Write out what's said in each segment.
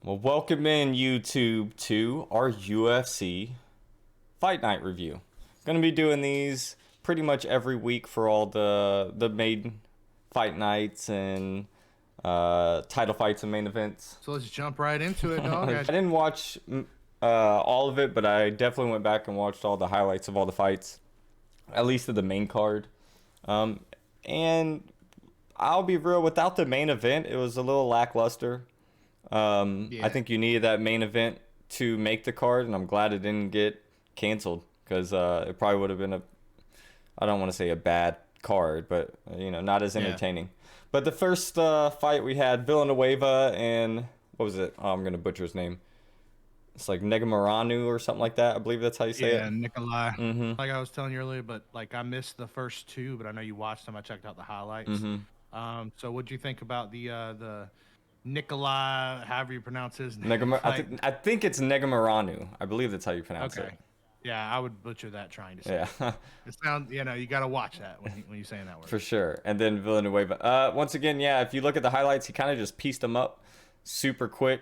Well, welcome in YouTube to our UFC Fight Night review. Going to be doing these pretty much every week for all the main fight nights and title fights and main events. So let's jump right into it, dog. I didn't watch all of it, but I definitely went back and watched all the highlights of all the fights, at least of the main card. And I'll be real, without the main event, it was a little lackluster. I think you needed that main event to make the card, and I'm glad it didn't get canceled because it probably would have been I don't want to say a bad card, but not as entertaining. But the first fight we had Villanueva and what was it? Oh, I'm gonna butcher his name. It's like Negamaranu or something like that. I believe that's how you say it. Yeah, Nikolai. Like I was telling you earlier, but like I missed the first two, but I know you watched them. I checked out the highlights. So what'd you think about the Nikolai, however you pronounce his name? I think it's Negamaranu. I believe that's how you pronounce it. Yeah, I would butcher that trying to say. Yeah. It sounds, you got to watch that when you're saying that word. For sure. And then Villanueva. Once again, yeah, if you look at the highlights, he kind of just pieced them up super quick.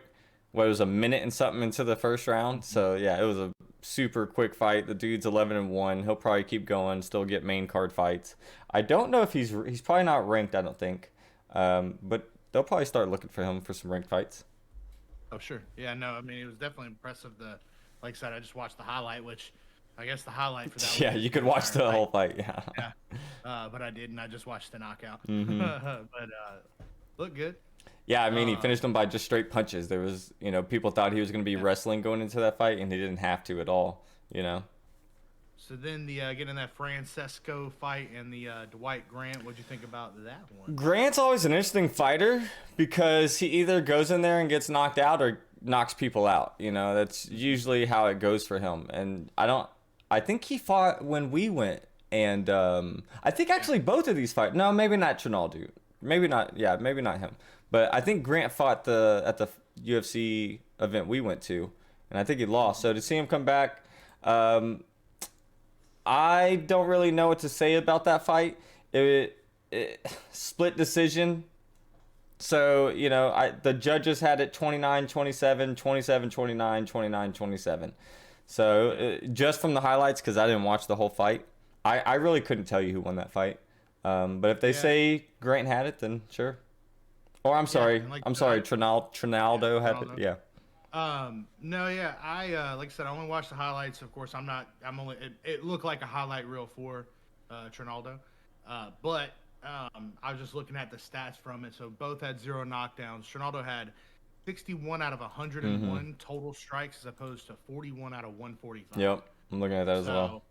What, it was a minute and something into the first round. So, yeah, it was a super quick fight. The dude's 11-1. He'll probably keep going, still get main card fights. I don't know if he's probably not ranked, I don't think. But they'll probably start looking for him for some ranked fights. Oh, sure. Yeah, no, I mean, it was definitely impressive. Like I said, I just watched the highlight, which I guess the highlight for that. Yeah, you could watch the whole fight. Yeah. Yeah. But I didn't. I just watched the knockout. But looked good. Yeah, I mean, he finished him by just straight punches. There was, people thought he was going to be wrestling going into that fight, and he didn't have to at all, So then getting that Francesco fight and the Dwight Grant, what'd you think about that one? Grant's always an interesting fighter because he either goes in there and gets knocked out or knocks people out. That's usually how it goes for him. And I think he fought when we went, and I think actually both of these fights. No, maybe not Trinaldo. Maybe not. Yeah, maybe not him. But I think Grant fought at the UFC event we went to, and I think he lost. So to see him come back, I don't really know what to say about that fight. It split decision. So, the judges had it 29-27, 27-29, 29-27. So, just from the highlights, because I didn't watch the whole fight, I really couldn't tell you who won that fight. But if they say Grant had it, then sure. Or I'm sorry, Trinaldo had it. Yeah. No, yeah, I like I said, I only watched the highlights. Of course, it looked like a highlight reel for Trinaldo, but I was just looking at the stats from it. So both had 0 knockdowns. Trinaldo had 61 out of 101 total strikes, as opposed to 41 out of 145. Yep, I'm looking at that as well.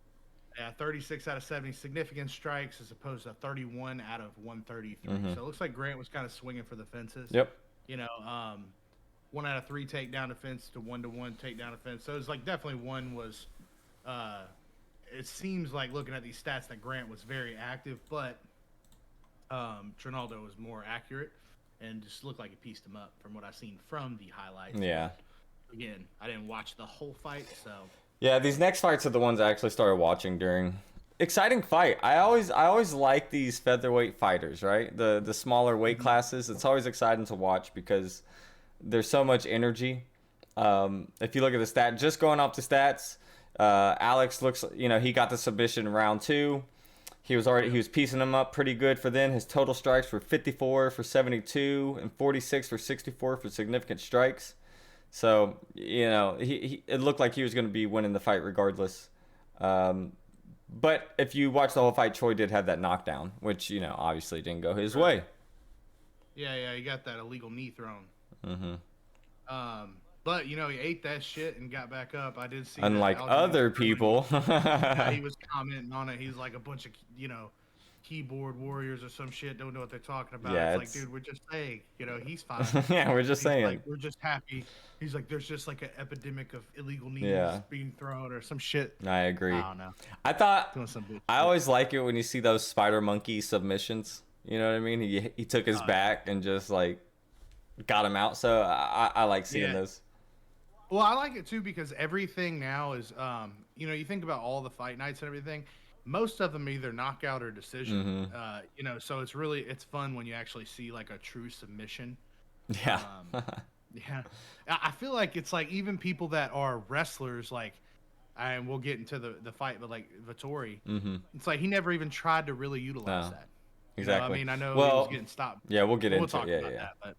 Yeah, 36 out of 70 significant strikes, as opposed to 31 out of 133. So it looks like Grant was kind of swinging for the fences. Yep. 1 out of 3 takedown defense to 1-1 takedown defense. So it's like definitely one was. It seems like looking at these stats that Grant was very active, but Trinaldo was more accurate and just looked like he pieced him up from what I've seen from the highlights. Yeah. Again, I didn't watch the whole fight, so. Yeah, these next fights are the ones I actually started watching during. Exciting fight. I always like these featherweight fighters, right? The smaller weight classes. It's always exciting to watch because there's so much energy. If you look at the stat, just going off the stats, Alex looks, he got the submission in round 2. He was piecing him up pretty good for then. His total strikes were 54 for 72 and 46 for 64 for significant strikes. So, it looked like he was going to be winning the fight regardless. But if you watch the whole fight, Troy did have that knockdown, which, obviously didn't go his way. Yeah, he got that illegal knee thrown. But, he ate that shit and got back up. I did see Unlike other people. Yeah, he was commenting on it. He's like a bunch of, keyboard warriors or some shit don't know what they're talking about. Yeah, it's like, dude, we're just saying, he's fine. Yeah, we're just saying. Like, we're just happy. He's like, there's just like an epidemic of illegal knees being thrown or some shit. I agree. I don't know. I always like it when you see those spider monkey submissions. You know what I mean? He took his back and just like got him out. So I like seeing those. Well, I like it too because everything now is, you think about all the fight nights and everything. Most of them either knockout or decision. So it's fun when you actually see like a true submission. Yeah. Yeah, I feel like it's like even people that are wrestlers, like, and we'll get into the fight, but like Vettori, Mm-hmm. it's like he never even tried to really utilize No, that. I exactly. mean, I know he was Well, getting stopped. yeah, we'll get We'll into it. talk Yeah, about yeah. that, but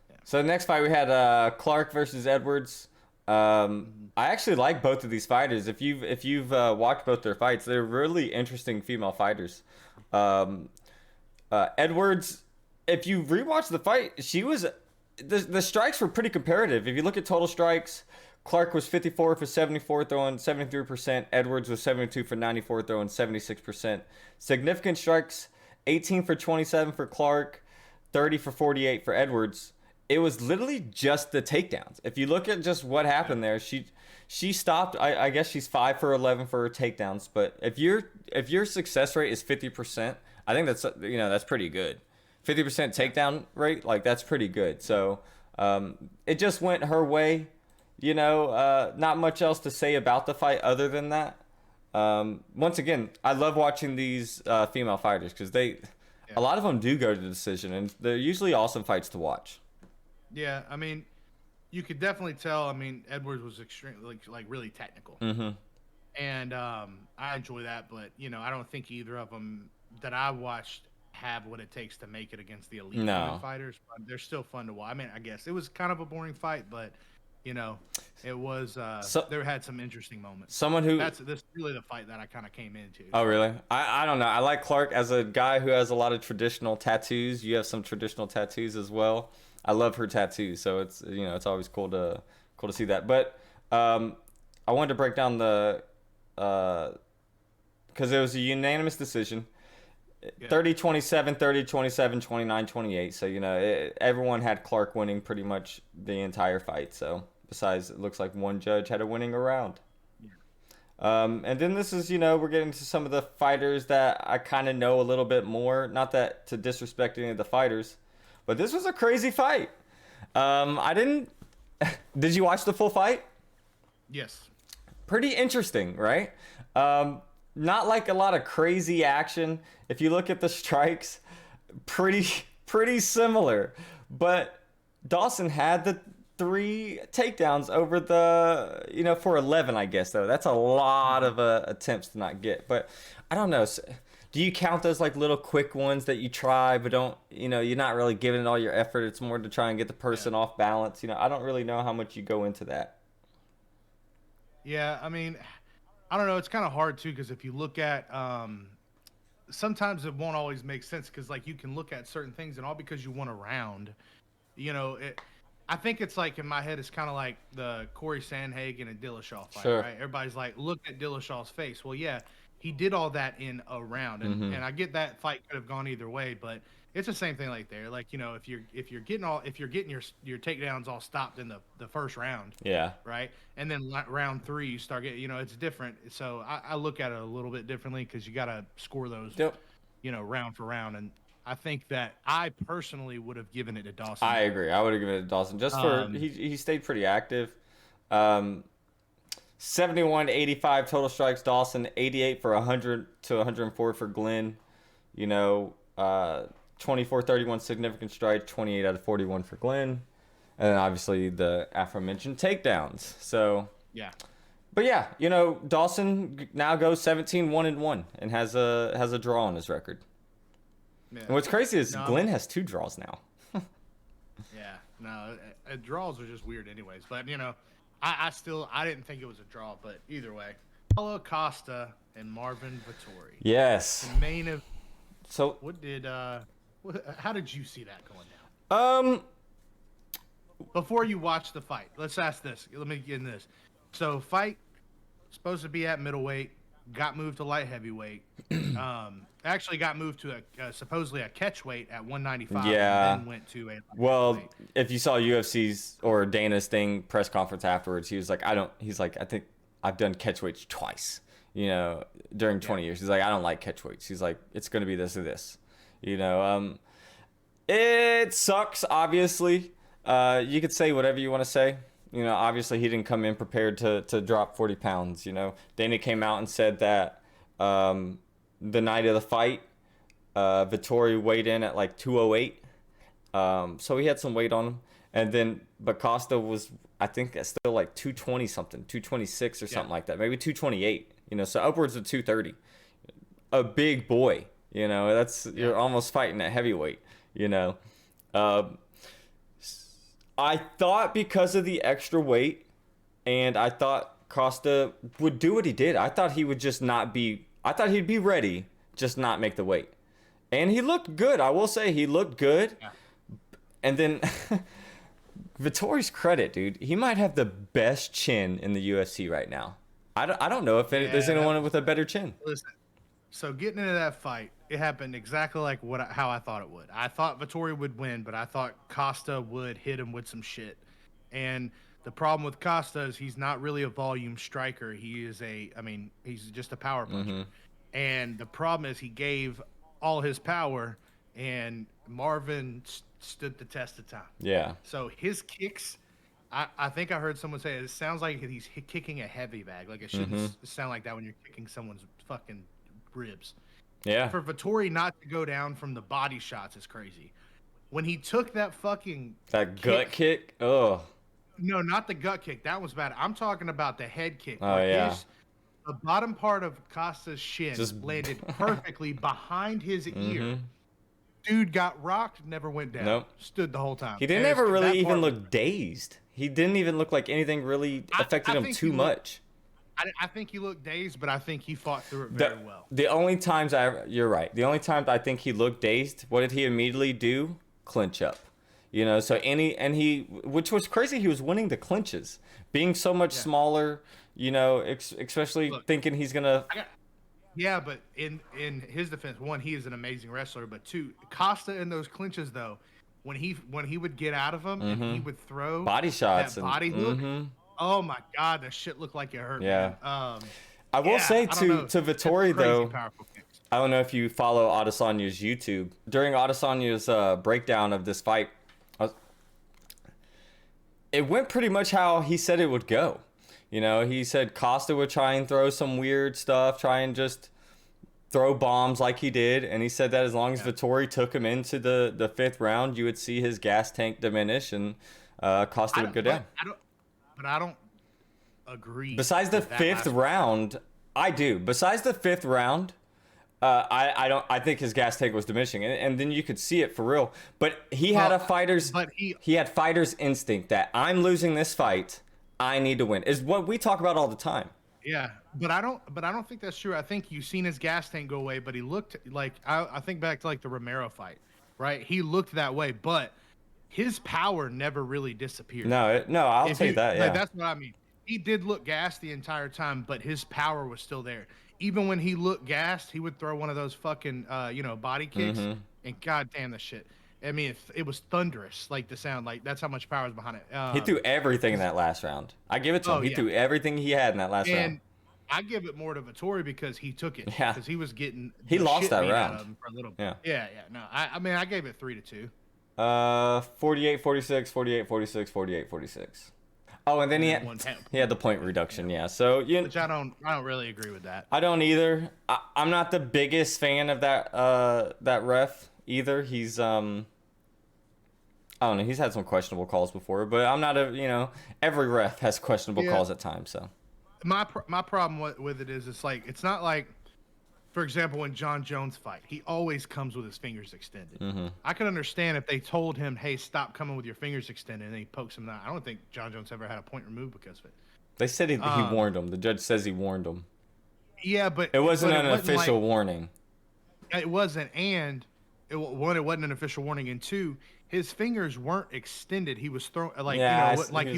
yeah. So the next fight we had Clark versus Edwards. Mhm. I actually like both of these fighters. If you've watched both their fights, they're really interesting female fighters. Um, Edwards, if you rewatch the fight, she was the strikes were pretty comparative. If you look at total strikes, Clark was 54 for 74, throwing 73%. Edwards was 72 for 94, throwing 76%. Significant strikes, 18 for 27 for Clark, 30 for 48 for Edwards. It was literally just the takedowns. If you look at just what Yeah. happened there, she stopped. I guess she's 5 for 11 for her takedowns. But if your success rate is 50%, I think that's pretty good. 50% Yeah. takedown rate, like that's pretty good. So it just went her way. Not much else to say about the fight other than that. Once again, I love watching these female fighters because a Yeah. lot of them do go to the decision, and they're usually awesome fights to watch. Yeah. I mean, you could definitely tell. I mean, Edwards was extremely like really technical, Mm-hmm. and I enjoy that. But I don't think either of them that I watched have what it takes to make it against the elite women No. fighters. But they're still fun to watch. I mean, I guess it was kind of a boring fight, but you know, it was. So There had some interesting moments. someone who This is really the fight that I kind of came into. Oh, So really? I don't know. I like Clark as a guy who has a lot of traditional tattoos. You have some traditional tattoos as well. I love her tattoos, so it's always cool to see that. But I wanted to break down the because it was a unanimous decision. yeah, 30-27, 30-27, 29-28. So, everyone had Clark winning pretty much the entire fight. So, besides, it looks like one judge had a winning round. yeah, And then this is, we're getting to some of the fighters that I kind of know a little bit more. Not that to disrespect any of the fighters, but this was a crazy fight. I didn't. Did you watch the full fight? yes, Pretty interesting, right? Not like a lot of crazy action. If you look at the strikes, pretty pretty similar. But Dawson had the 3 takedowns over for 11, I guess, though. That's a lot mhm, of attempts to not get. But I don't know. Do you count those like little quick ones that you try, but don't, you're not really giving it all your effort? It's more to try and get the yeah, person off balance. I don't really know how much you go into that. yeah. I mean, I don't know. It's kind of hard too because if you look at sometimes it won't always make sense because like you can look at certain things and all because you want a round, it. I think it's like in my head, it's kind of like the Corey Sandhagen and Dillashaw fight, Sure. right? Everybody's like, look at Dillashaw's face. Well, yeah, he did all that in a round, and Mm-hmm. and I get that fight could have gone either way, but it's the same thing like there. Like if you're getting your takedowns all stopped in the first round, Yeah. right? And then round three, you start getting, it's different. So I look at it a little bit differently because you got to score those, Yep. round for round. And I think that I personally would have given it to Dawson. I agree. I would have given it to Dawson just for Um, he stayed pretty active. Um, 71 to 85 total strikes. Dawson 88 for 100 to 104 for Glenn. You know, 24-31 significant strikes. 28 out of 41 for Glenn, and then obviously the aforementioned takedowns. So, yeah, but yeah, Dawson now goes 17-1-1 and has a draw on his record. yeah. And what's crazy is No, Glenn has 2 draws now. yeah, no, draws are just weird, anyways. But I didn't think it was a draw, but either way, Paulo Costa and Marvin Vettori, Yes. the main of So, how did you see that going down? um, Before you watch the fight, let's ask this. Let me get in this. So, fight supposed to be at middleweight, got moved to light heavyweight. Actually got moved to supposedly a catchweight at 195. Yeah. And then went to a light well, heavyweight. if you saw UFC's or Dana's thing press conference afterwards, he was like, I think I've done catchweights twice, during 20 years. He's like, I don't like catchweights. He's like, it's going to be this or this, it sucks, obviously. You could say whatever you want to say. Obviously he didn't come in prepared to drop 40 pounds. Dana came out and said that the night of the fight, Vettori weighed in at like 208. So he had some weight on him. And then, but Costa was, I think, still like 220 something, 226 or something like that, maybe 228. So upwards of 230. A big boy. You're almost fighting at heavyweight. You know, I thought because of the extra weight, and I thought Costa would do what he did. I thought he would just not be. I thought he'd be ready, just not make the weight. And he looked good. I will say he looked good. Yeah. And then Vettori's credit, dude, he might have the best chin in the UFC right now. I don't know if there's anyone with a better chin. Listen, so getting into that fight, it happened exactly like how I thought it would. I thought Vettori would win, but I thought Costa would hit him with some shit. And the problem with Costa is he's not really a volume striker. He's just a power puncher. Mm-hmm. And the problem is he gave all his power, and Marvin stood the test of time. Yeah. So his kicks, I think I heard someone say it sounds like he's kicking a heavy bag. Like it shouldn't sound like that when you're kicking someone's fucking ribs. Yeah. For Vettori not to go down from the body shots is crazy. When he took that gut kick, oh. No, not the gut kick. That was bad. I'm talking about the head kick. Oh, yeah. The bottom part of Costa's shin just landed perfectly behind his ear. Dude got rocked, never went down. Nope. Stood the whole time. He didn't ever really even look dazed. He didn't even look like anything really affected him too much. I think he looked dazed, but I think he fought through it very well. The only times you're right. The only times I think he looked dazed, what did he immediately do? Clinch up. Which was crazy. He was winning the clinches, being so much smaller. Especially thinking he's gonna. Yeah, but in his defense, one, he is an amazing wrestler, but two, Costa in those clinches though, when he would get out of them and he would throw body shots, that body hook. Oh my God, that shit looked like it hurt. Yeah. Man. I will say to Vettori though, I don't know if you follow Adesanya's YouTube. During Adesanya's breakdown of this fight, it went pretty much how he said it would go. He said Costa would try and throw some weird stuff, try and just throw bombs like he did. And he said that as long as Vettori took him into the fifth round, you would see his gas tank diminish and Costa would go down. I don't agree. Besides the fifth round, I do. Besides the fifth round, I think his gas tank was diminishing, and then you could see it for real. But he had he had fighter's instinct that I'm losing this fight. I need to win is what we talk about all the time. Yeah, but I don't think that's true. I think you've seen his gas tank go away, but he looked like I think back to like the Romero fight, right? He looked that way, but his power never really disappeared. I'll say that. Yeah, that's what I mean. He did look gassed the entire time, but his power was still there. Even when he looked gassed, he would throw one of those fucking body kicks, and goddamn the shit. I mean, it was thunderous, like the sound. Like that's how much power was behind it. He threw everything in that last round. I give it to him. He threw everything he had in that last round. And I give it more to Vettori because he took it. Yeah, because he was getting. He lost that round for a little bit. Yeah. No, I mean, I gave it 3-2. 48-46, 48-46, 48-46. Oh, and then he had the point reduction. Yeah, so which I don't really agree with that. I don't either. I'm not the biggest fan of that ref either. He's I don't know. He's had some questionable calls before, but I'm not every ref has questionable calls at times. So my problem with it is it's not like, for example, when John Jones fight, he always comes with his fingers extended. I could understand if they told him, "Hey, stop coming with your fingers extended," and he pokes him out. I don't think John Jones ever had a point removed because of it. They said he warned him. The judge says he warned him. Yeah, but it wasn't an official warning. It wasn't, and it wasn't an official warning, and two, his fingers weren't extended. He was throwing he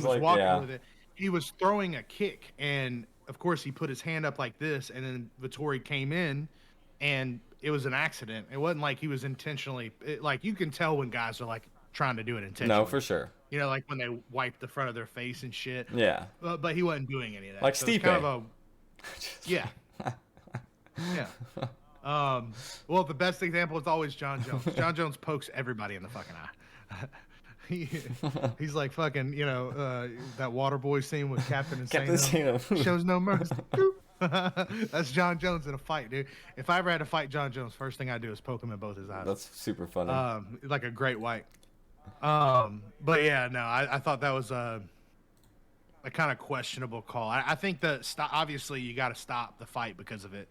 was walking with it. He was throwing a kick, and of course he put his hand up like this, and then Vettori came in, and it was an accident. It wasn't like he was intentionally. Like you can tell when guys are like trying to do it intentionally. No, for sure. Like when they wipe the front of their face and shit. Yeah. But he wasn't doing any of that. Like Stipe. Kind of yeah. Yeah. Well, the best example is always John Jones. John Jones pokes everybody in the fucking eye. He's like fucking, that Waterboy scene with Captain Insano. Shows no mercy. That's John Jones in a fight, dude. If I ever had to fight John Jones, first thing I do is poke him in both his eyes. That's super funny. Like a great white. But yeah, no, I thought that was a kind of questionable call. I think obviously you got to stop the fight because of it,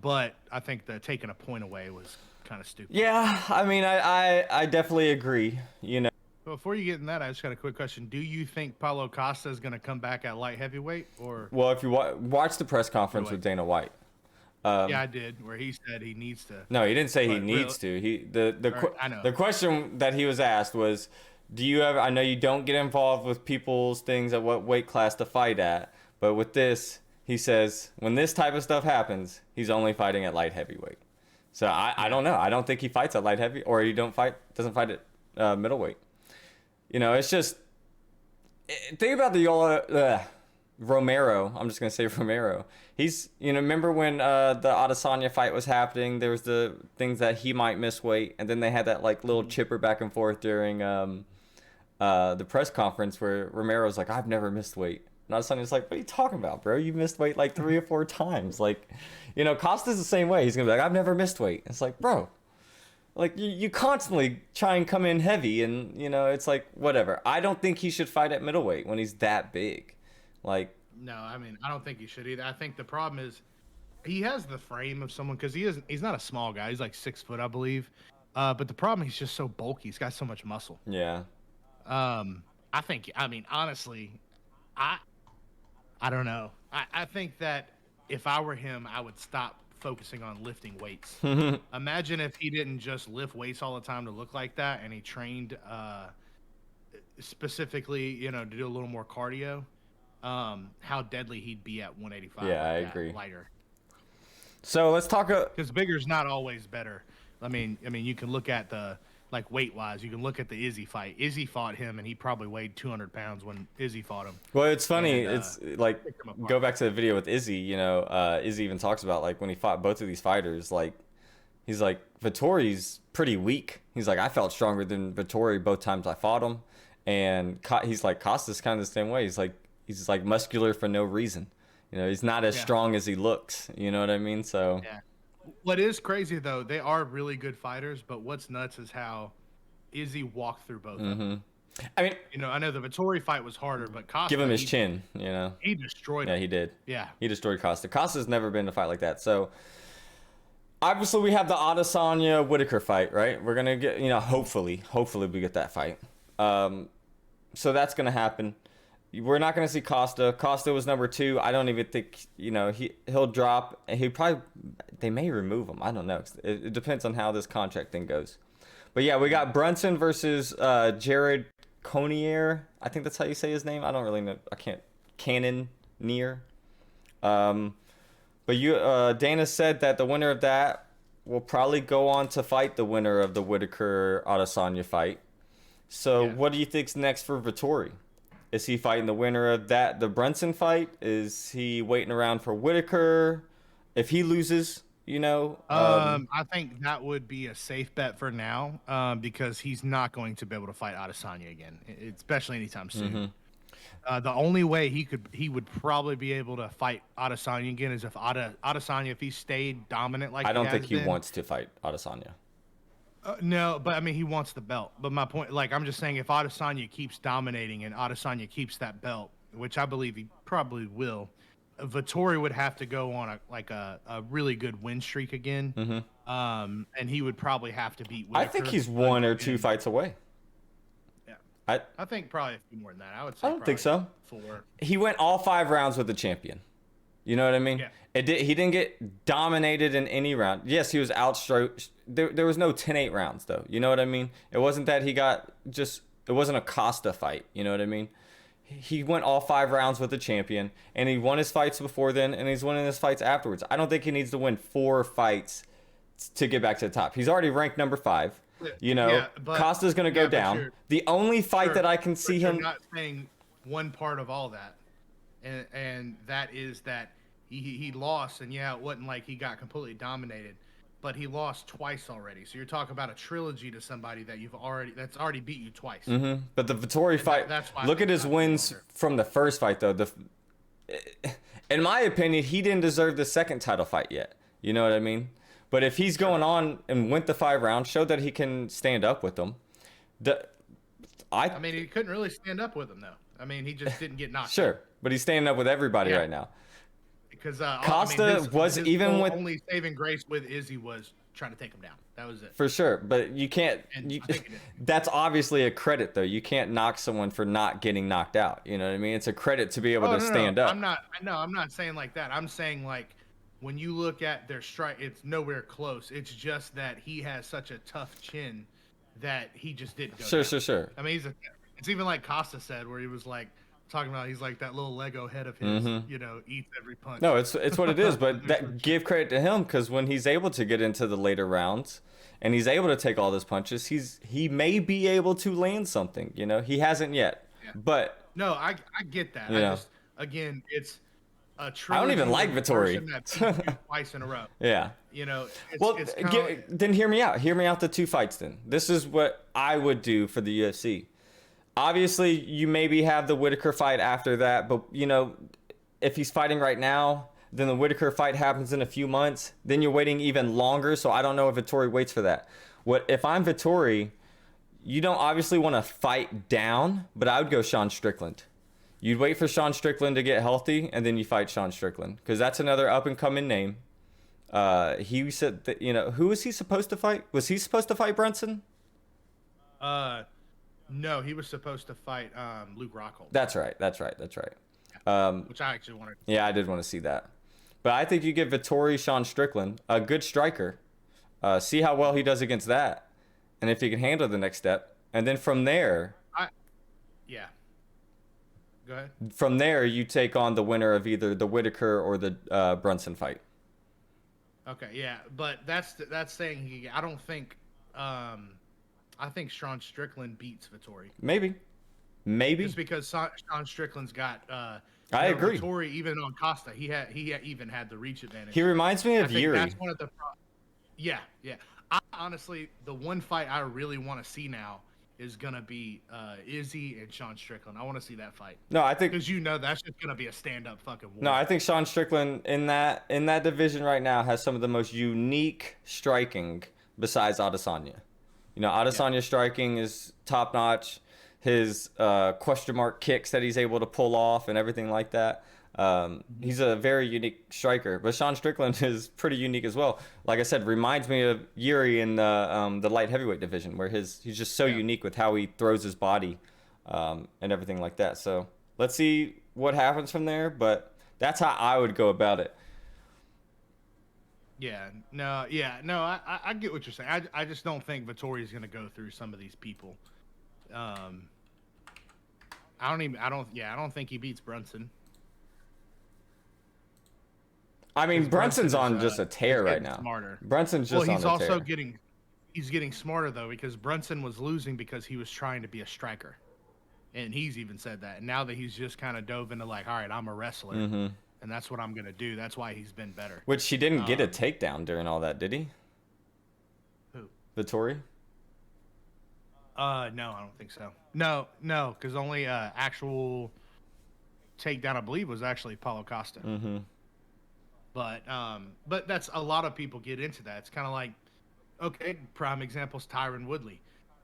but I think the taking a point away was kind of stupid. Yeah, I mean, I definitely agree. You know, Before you get in that, I just got a quick question. Do you think Paulo Costa is going to come back at light heavyweight or? well, if you watch the press conference with Dana White. Yeah, I did, where he said he needs to. No, he didn't say he But needs to. I know. The question that he was asked was, do you ever? I know you don't get involved with people's things at what weight class to fight at, but with this, he says when this type of stuff happens, he's only fighting at light heavyweight. So I don't know. I don't think he fights at light heavy, or he doesn't fight at middleweight. You know, it's just think about the Romero. I'm just gonna say Romero. He's, you know, remember when the Adesanya fight was happening? There was the things that he might miss weight, and then they had that like little chipper back and forth during the press conference where Romero's like, "I've never missed weight." And Adesanya's like, "What are you talking about, bro? You missed weight like 3 or 4 times." Like, you know, Costa's the same way. He's gonna be like, "I've never missed weight." It's like, bro, like you constantly try and come in heavy, and you know, it's like whatever. I don't think he should fight at middleweight when he's that big. Like, No, I mean, I don't think he should either. I think the problem is he has the frame of someone because he's not a small guy. He's like 6 foot, I believe. But the problem, he's just so bulky. He's got so much muscle. yeah. I mean, honestly, I don't know. I think that if I were him, I would stop focusing on lifting weights. Imagine if he didn't just lift weights all the time to look like that, and he trained specifically, you know, to do a little more cardio. How deadly he'd be at 185. Yeah, I like that, agree. Lighter. So let's talk. Because bigger's not always better. I mean, you can look at the weight wise. You can look at the Izzy fight. Izzy fought him, and he probably weighed 200 pounds when Izzy fought him. Well, it's funny. And, it's like go back to the video with Izzy. You know, Izzy even talks about like when he fought both of these fighters. Like he's like Vettori's pretty weak. He's like I felt stronger than Vettori both times I fought him, and he's like Costa's kind of the same way. He's like muscular for no reason. You know, he's not as strong as he looks. You know what I mean? So yeah. What is crazy though, they are really good fighters, but what's nuts is how Izzy walked through both of them. I mean, you know, I know the Vettori fight was harder, but Costa give him his chin. You know, he destroyed him. Yeah, he did. Yeah, he destroyed Costa. Costa's never been in a fight like that. So obviously we have the Adesanya Whitaker fight, right? We're gonna get, you know, hopefully we get that fight. So that's gonna happen. We're not going to see Costa. Costa was number 2. I don't even think, you know, he'll drop. And they may remove him. I don't know. It depends on how this contract thing goes. But yeah, we got Brunson versus Jared Cannonier. I think that's how you say his name. I don't really know. I can't. Cannonier. But Dana said that the winner of that will probably go on to fight the winner of the Whitaker Adesanya fight. So what do you think's next for Vettori? Is he fighting the winner of the Brunson fight? Is he waiting around for Whitaker? If he loses, you know? I think that would be a safe bet for now, because he's not going to be able to fight Adesanya again, especially anytime soon. The only way he would probably be able to fight Adesanya again is if Adesanya, if he stayed dominant like I don't think he wants to fight Adesanya. No, but I mean, he wants the belt. But my point, like, I'm just saying, if Adesanya keeps dominating and Adesanya keeps that belt, which I believe he probably will, Vettori would have to go on a really good win streak again. And he would probably have to beat Whitaker. I think he's 1 or 2 fights away. Yeah. I think probably a few more than that. I would say I don't think so. 4. He went all 5 rounds with the champion. You know what I mean? Yeah. He didn't get dominated in any round. Yes, he was outstroked. There was no 10-8 rounds, though. You know what I mean? It wasn't that he got it wasn't a Costa fight. You know what I mean? He went all 5 rounds with the champion, and he won his fights before then, and he's winning his fights afterwards. I don't think he needs to win 4 fights to get back to the top. He's already ranked number 5. You know, Costa's going to go down. The only fight that I can see him... You're not saying one part of all that. And that is that he lost, and it wasn't like he got completely dominated, but he lost twice already. So you're talking about a trilogy to somebody that's already beat you twice. But the Vettori fight, look at his wins from the first fight, though. In my opinion, he didn't deserve the second title fight yet. You know what I mean? But if he's going on and went the 5 rounds, showed that he can stand up with them. I mean, he couldn't really stand up with him though. I mean, he just didn't get knocked out. Sure, but he's standing up with everybody right now. Because Costa I mean, was his even with only saving grace with Izzy was trying to take him down. That was it. for sure, but you can't. That's obviously a credit though. You can't knock someone for not getting knocked out. You know what I mean? It's a credit to be able to stand up. I'm not saying like that. I'm saying like when you look at their strike, it's nowhere close. It's just that he has such a tough chin that he just didn't go down. Sure. I mean, it's even like Costa said, where he was like talking about he's like that little Lego head of his, you know, eats every punch. No, it's what it is. But that give credit to him because when he's able to get into the later rounds and he's able to take all those punches, he may be able to land something. You know, he hasn't yet. Yeah. But no, I get that. I just again, it's a I don't even like Vettori. Twice in a row. Yeah. You know. Then hear me out. Hear me out. The 2 fights. Then this is what I would do for the UFC. Obviously, you maybe have the Whitaker fight after that, but you know, if he's fighting right now, then the Whitaker fight happens in a few months. Then you're waiting even longer. So I don't know if Vettori waits for that. If I'm Vettori, you don't obviously want to fight down, but I would go Sean Strickland. You'd wait for Sean Strickland to get healthy, and then you fight Sean Strickland because that's another up and coming name. He said that, you know, who was he supposed to fight? Was he supposed to fight Brunson? No, he was supposed to fight Luke Rockhold. That's right. Which I actually wanted. Yeah, I did want to see that. But I think you give Vettori Sean Strickland, a good striker. See how well he does against that, and if he can handle the next step, and then from there. Yeah. Go ahead. From there, you take on the winner of either the Whitaker or the Brunson fight. Okay, yeah, but that's saying I don't think. I think Sean Strickland beats Vettori. Maybe. Just because Sean Strickland's got. I agree. Vettori, even on Costa, he even had the reach advantage. He reminds me of Yuri. That's one of the. Yeah. Honestly, the one fight I really want to see now is gonna be Izzy and Sean Strickland. I want to see that fight. No, I think because that's just gonna be a stand-up fucking war. No, I think Sean Strickland in that division right now has some of the most unique striking besides Adesanya. You know, Adesanya's striking is top notch. His question mark kicks that he's able to pull off and everything like that. He's a very unique striker, but Sean Strickland is pretty unique as well. Like I said, reminds me of Yuri in the light heavyweight division, where he's just so unique with how he throws his body and everything like that. So let's see what happens from there, but that's how I would go about it. No, I get what you're saying. I just don't think Vettori's gonna go through some of these people. I don't think he beats Brunson. I mean, Brunson's on just a tear right now. Smarter. Brunson's just on a tear. He's also getting smarter though, because Brunson was losing because he was trying to be a striker, and he's even said that. And now that he's just kind of dove into like, all right, I'm a wrestler, and that's what I'm gonna do. That's why he's been better. Which he didn't get a takedown during all that, did he? Who? Vettori? No, I don't think so. No, because only actual takedown, I believe, was actually Paulo Costa. But that's a lot of people get into that. It's kind of like, okay, prime example is Tyron Woodley.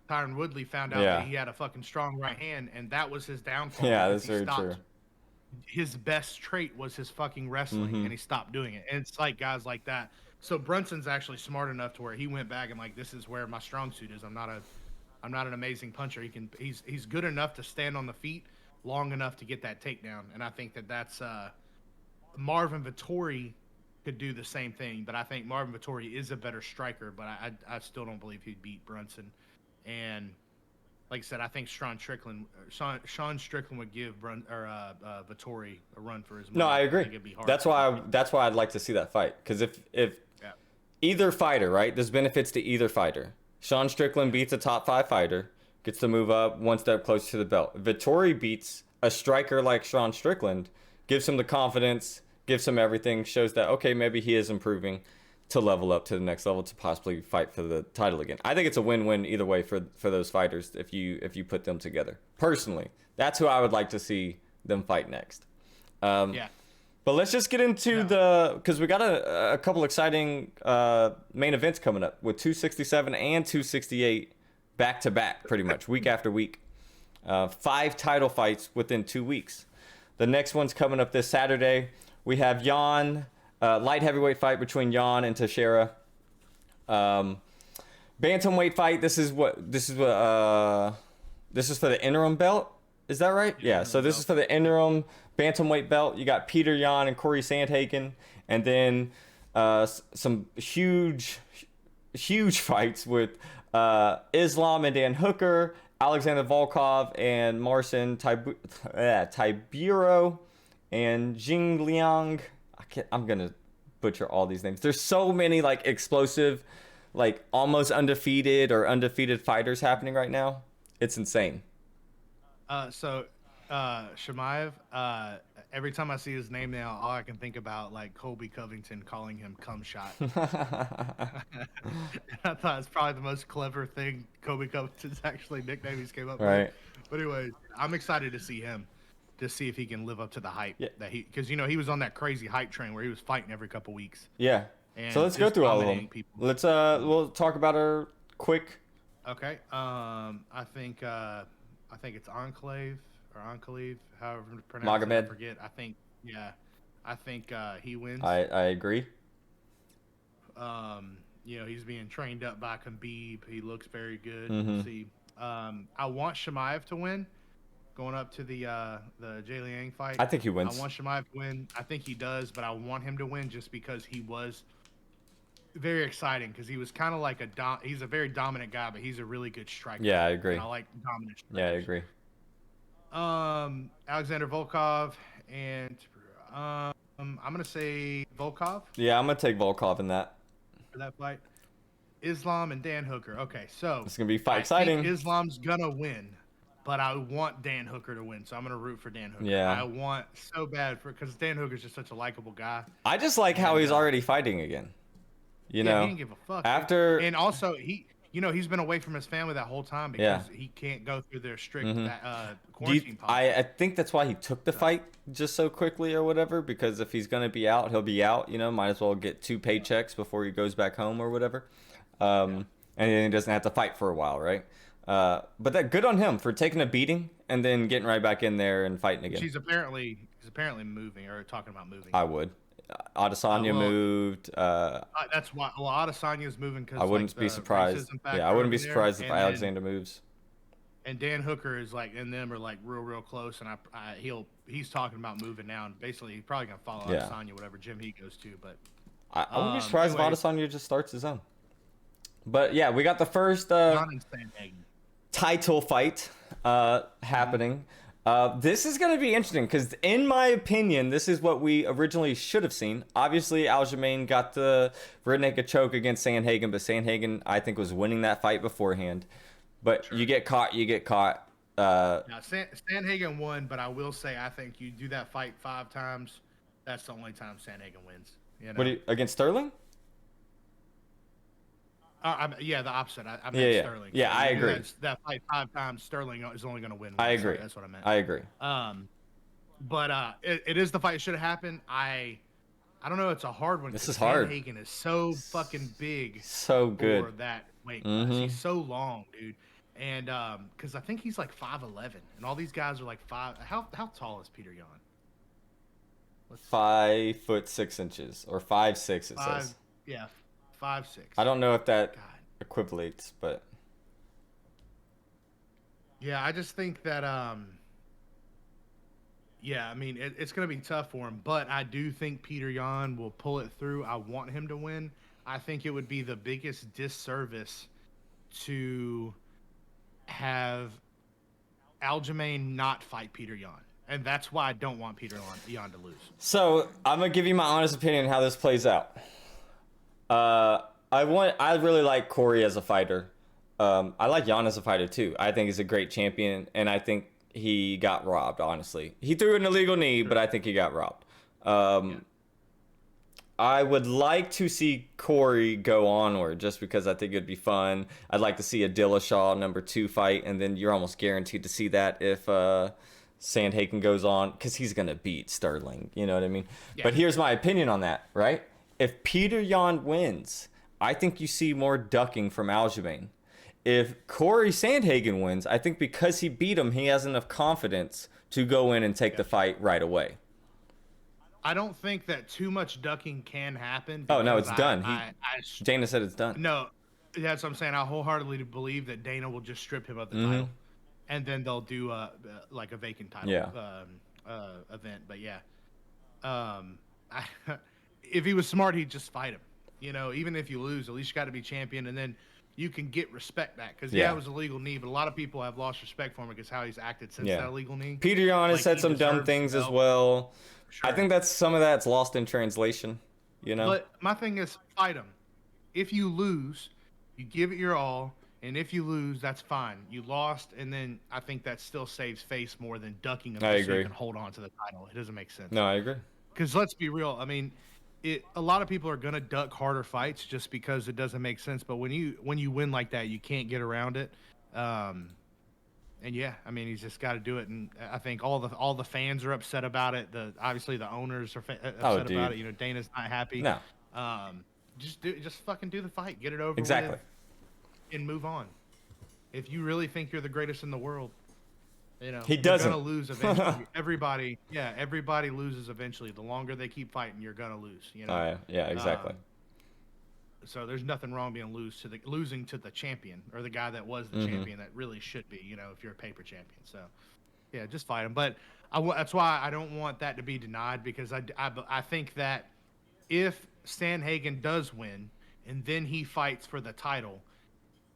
Tyron Woodley found out that he had a fucking strong right hand, and that was his downfall. Yeah, that's very true. His best trait was his fucking wrestling, and he stopped doing it. And it's like guys like that. So Brunson's actually smart enough to where he went back and like, this is where my strong suit is. I'm not an amazing puncher. He's good enough to stand on the feet long enough to get that takedown. And I think that's Marvin Vettori could do the same thing, but I think Marvin Vettori is a better striker, but I still don't believe he'd beat Brunson. And like I said, I think Sean Strickland would give Vettori a run for his money. No, I agree. That's why I'd like to see that fight, because if either fighter, right, there's benefits to either fighter. Sean Strickland beats a top 5 fighter, gets to move up one step closer to the belt. Vettori beats a striker like Sean Strickland, gives him the confidence, gives him everything, shows that, okay, maybe he is improving to level up to the next level to possibly fight for the title again. I think it's a win-win either way for those fighters if you put them together. Personally, that's who I would like to see them fight next. But let's just get into because we got a couple exciting main events coming up with 267 and 268 back to back, pretty much week after week. 5 title fights within 2 weeks. The next one's coming up this Saturday. We have Jan, light heavyweight fight between Jan and Teixeira. Bantamweight fight. This is for the interim belt. Is that right? Yeah. So this is for the interim bantamweight belt. You got Peter Yan and Corey Sandhagen, and then some huge fights with Islam and Dan Hooker, Alexander Volkov and Marcin Tyburo, and Jing Liang. I'm gonna butcher all these names. There's so many like explosive, like almost undefeated or undefeated fighters happening right now. It's insane. Shemaev, every time I see his name now, all I can think about like Colby Covington calling him cum shot. I thought it's probably the most clever thing Colby Covington's actually nickname he's came up with. But anyway, I'm excited to see him, to see if he can live up to the hype that because he was on that crazy hype train where he was fighting every couple weeks. Yeah. And so let's go through all of them. People. Let's we'll talk about our quick. Okay. I think it's Enclave or Enclave, however you pronounce it. I forget. I think he wins. I agree. He's being trained up by Khabib. He looks very good. Mm-hmm. We'll see. I want Shemaev to win. Going up to the Jay Liang fight. I think he wins. I want Shemaev to win. I think he does, but I want him to win just because he was very exciting, because he was kind of like he's a very dominant guy, but he's a really good striker. Yeah, I agree. And I like dominant strikers. Yeah, I agree. Alexander Volkov and I'm gonna say Volkov. Yeah, I'm gonna take Volkov in that. For that fight. Islam and Dan Hooker. Okay, so it's gonna be exciting. Think Islam's gonna win, but I want Dan Hooker to win, so I'm gonna root for Dan Hooker. Yeah. I want so bad because Dan Hooker's just such a likable guy. I just like how he's already fighting again. He didn't give a fuck. And also he's been away from his family that whole time because he can't go through their strict quarantine policy. I think that's why he took the fight just so quickly or whatever, because if he's gonna be out, he'll be out. Might as well get 2 paychecks before he goes back home or whatever. And then he doesn't have to fight for a while, right? But that good on him for taking a beating and then getting right back in there and fighting again. He's apparently moving or talking about moving. I would. Adesanya moved. That's why. Well, Adesanya's moving because I wouldn't be surprised. Yeah, I wouldn't be surprised if Alexander moves. And Dan Hooker is and them are real close, and he's talking about moving now, and basically he's probably gonna follow Adesanya whatever gym he goes to. But I wouldn't be surprised if Adesanya just starts his own. But yeah, we got the first title fight happening. This is going to be interesting because, in my opinion, this is what we originally should have seen. Obviously, Aljamain got the rear naked choke against Sandhagen, but Sandhagen, I think, was winning that fight beforehand. But you get caught, you get caught. Sandhagen won, but I will say I think you do that fight 5 times, that's the only time Sandhagen wins. What against Sterling? The opposite. I meant Sterling. Yeah, I agree. That fight 5 times, Sterling is only going to win. I agree. That's what I meant. I agree. But it is the fight that should have happened. I don't know. It's a hard one. This is hard. Sandhagen is so fucking big. So good. For that weight class. He's so long, dude. And because I think he's 5'11", and all these guys are 5. How tall is Peter Yan? 5'6" or 5'6" it says. Yeah. 5'6". I don't know if that equivalates, but yeah, I just think that it's gonna be tough for him, but I do think Peter Yan will pull it through. I want him to win. I think it would be the biggest disservice to have Aljamain not fight Peter Yan. And that's why I don't want Peter Yan to lose. So I'm gonna give you my honest opinion on how this plays out. I really like Corey as a fighter. I like Jan as a fighter too. I think he's a great champion, and I think he got robbed. Honestly, he threw an illegal knee, but I think he got robbed. I would like to see Corey go onward, just because I think it'd be fun. I'd like to see a Dillashaw #2 fight, and then you're almost guaranteed to see that if Sandhagen goes on, because he's gonna beat Sterling. You know what I mean? Yeah. But here's my opinion on that. Right? If Peter Yan wins, I think you see more ducking from Aljamain. if Corey Sandhagen wins, I think because he beat him, he has enough confidence to go in and take the fight right away. I don't think that too much ducking can happen. Oh no, it's done. Dana said it's done. No, that's what I'm saying. I wholeheartedly believe that Dana will just strip him of the title, and then they'll do like a vacant title event. But yeah, if he was smart, he'd just fight him. You know, even if you lose, at least you got to be champion, and then you can get respect back. Because it was a legal knee, but a lot of people have lost respect for him because how he's acted since that illegal knee. Peter Yan has said some dumb things as well. Sure. I think that's some of that's lost in translation, you know. But my thing is, fight him. If you lose, you give it your all, and if you lose, that's fine. You lost, and then I think that still saves face more than ducking him so you can hold on to the title. It doesn't make sense. No, I agree. Because let's be real. I mean, a lot of people are gonna duck harder fights just because it doesn't make sense. But when you win like that, you can't get around it. And yeah, I mean, he's just got to do it. And I think all the fans are upset about it. Obviously the owners are upset about it. You know, Dana's not happy. No. Just fucking do the fight, get it over with, and move on. If you really think you're the greatest in the world, you know, he doesn't. You're gonna lose eventually. everybody loses eventually. The longer they keep fighting, you're gonna lose. You know. Yeah, exactly. So there's nothing wrong being losing to the champion or the guy that was the champion that really should be, you know, if you're a paper champion. So, yeah, just fight him. But that's why I don't want that to be denied, because I think that if Sandhagen does win and then he fights for the title,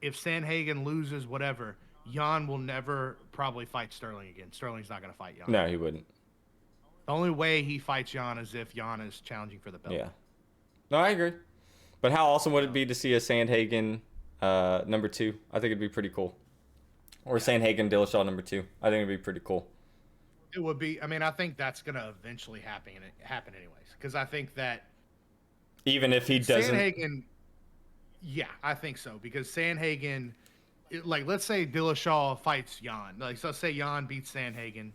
if Sandhagen loses, whatever, Yan will never probably fight Sterling again. Sterling's not going to fight Yan. No, he wouldn't. The only way he fights Yan is if Yan is challenging for the belt. Yeah. No, I agree. But how awesome would it be to see a Sandhagen number 2? I think it'd be pretty cool. Or Sandhagen Dillashaw number 2. I think it'd be pretty cool. It would be. I mean, I think that's gonna eventually happen anyways. Because I think that even if he doesn't, Sandhagen. Yeah, I think so. Because Sandhagen, like, let's say Dillashaw fights Yan. Like, so let's say Yan beats Sandhagen,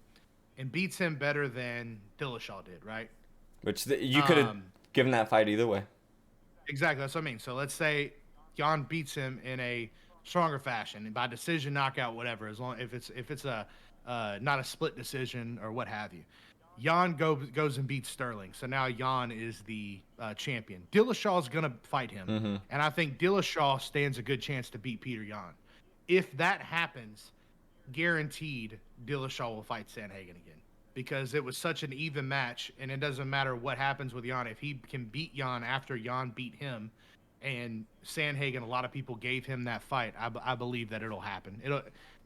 and beats him better than Dillashaw did, right? Which you could have given that fight either way. Exactly, that's what I mean. So let's say Yan beats him in a stronger fashion, by decision, knockout, whatever. As long if it's a not a split decision or what have you. Yan goes and beats Sterling. So now Yan is the champion. Dillashaw's gonna fight him, and I think Dillashaw stands a good chance to beat Peter Yan. If that happens, guaranteed Dillashaw will fight Sandhagen again. Because it was such an even match, and it doesn't matter what happens with Yan. If he can beat Yan after Yan beat him, and Sandhagen, a lot of people gave him that fight, I believe that it'll happen.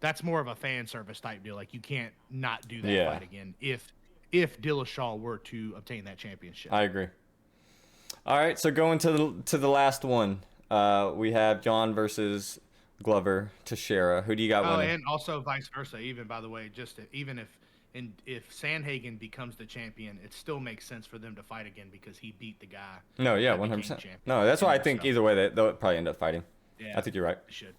That's more of a fan service type deal. Like, you can't not do that fight again if Dillashaw were to obtain that championship. I agree. All right, so going to the last one, we have John versus Glover, Teixeira. Who do you got winning? And also vice versa. Even, by the way, if Sandhagen becomes the champion, it still makes sense for them to fight again because he beat the guy. No, yeah, 100%. No, that's why I think either way they'll probably end up fighting. Yeah, I think you're right. They should.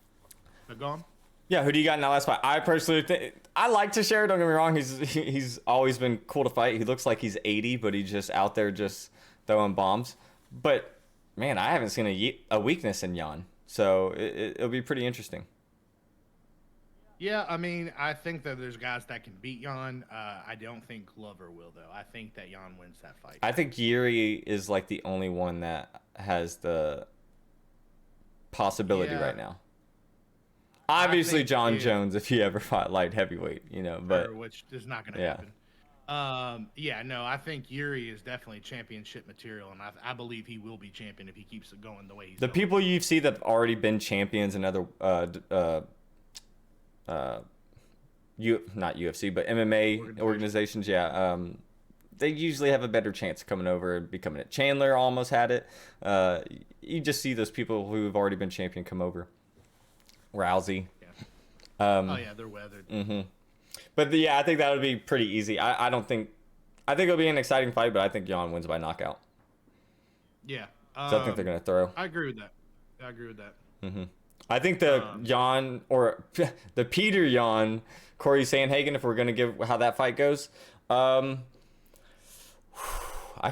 But go on. Yeah, who do you got in that last fight? I personally think I like Teixeira. Don't get me wrong. He's always been cool to fight. He looks like he's 80, but he's just out there just throwing bombs. But man, I haven't seen a weakness in Yan, so it'll be pretty interesting. Yeah, I mean, I think that there's guys that can beat Yan. I don't think Glover will, though. I think that Yan wins that fight. I think Yuri is like the only one that has the possibility right now. Obviously, John Jones, if he ever fought light heavyweight, you know, but which is not going to happen. I think Yuri is definitely championship material, and I believe he will be champion if he keeps it going the way he's going. People you see that have already been champions in other not UFC, but MMA organizations, they usually have a better chance of coming over and becoming it. Chandler almost had it. You just see those people who have already been champion come over. Rousey. Yeah. They're weathered. But I think that would be pretty easy. I think it'll be an exciting fight, but I think Yan wins by knockout. Yeah. So I think they're gonna throw. I agree with that. I think the Yan or the Peter Yan, Corey Sandhagen, if we're gonna give how that fight goes, I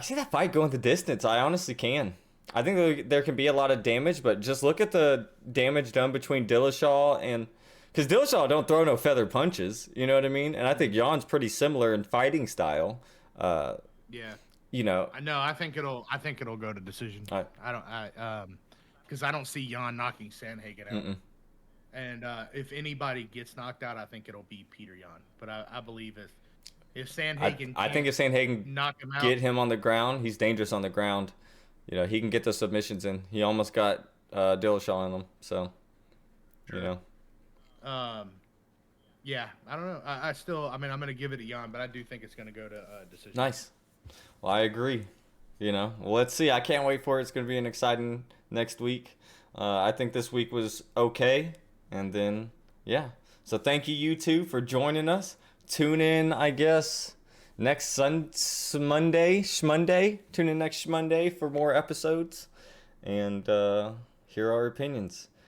see that fight going the distance. I honestly can. I think there can be a lot of damage, but just look at the damage done between Dillashaw and, because Dillashaw don't throw no feather punches, you know what I mean? And I think Jan's pretty similar in fighting style. Uh, Yeah. you know, I know. I think it'll go to decision. I don't. Because I don't see Jan knocking Sandhagen out. mm-mm. And if anybody gets knocked out, I think it'll be Peter Yan. But I believe if Sandhagen, I think if Sandhagen knock him out, get him on the ground, he's dangerous on the ground. You know, he can get the submissions in. He almost got Dillashaw in him. So, Sure. you know. Yeah, I don't know. I still, I mean, I'm gonna give it to Jan, but I do think it's gonna go to decision. Nice. Well, I agree. You know, well, let's see. I can't wait for it. It's going to be an exciting next week. I think this week was okay. And then, yeah. So thank you, you two, for joining us. Tune in, I guess, next Monday. Tune in next Monday for more episodes and hear our opinions.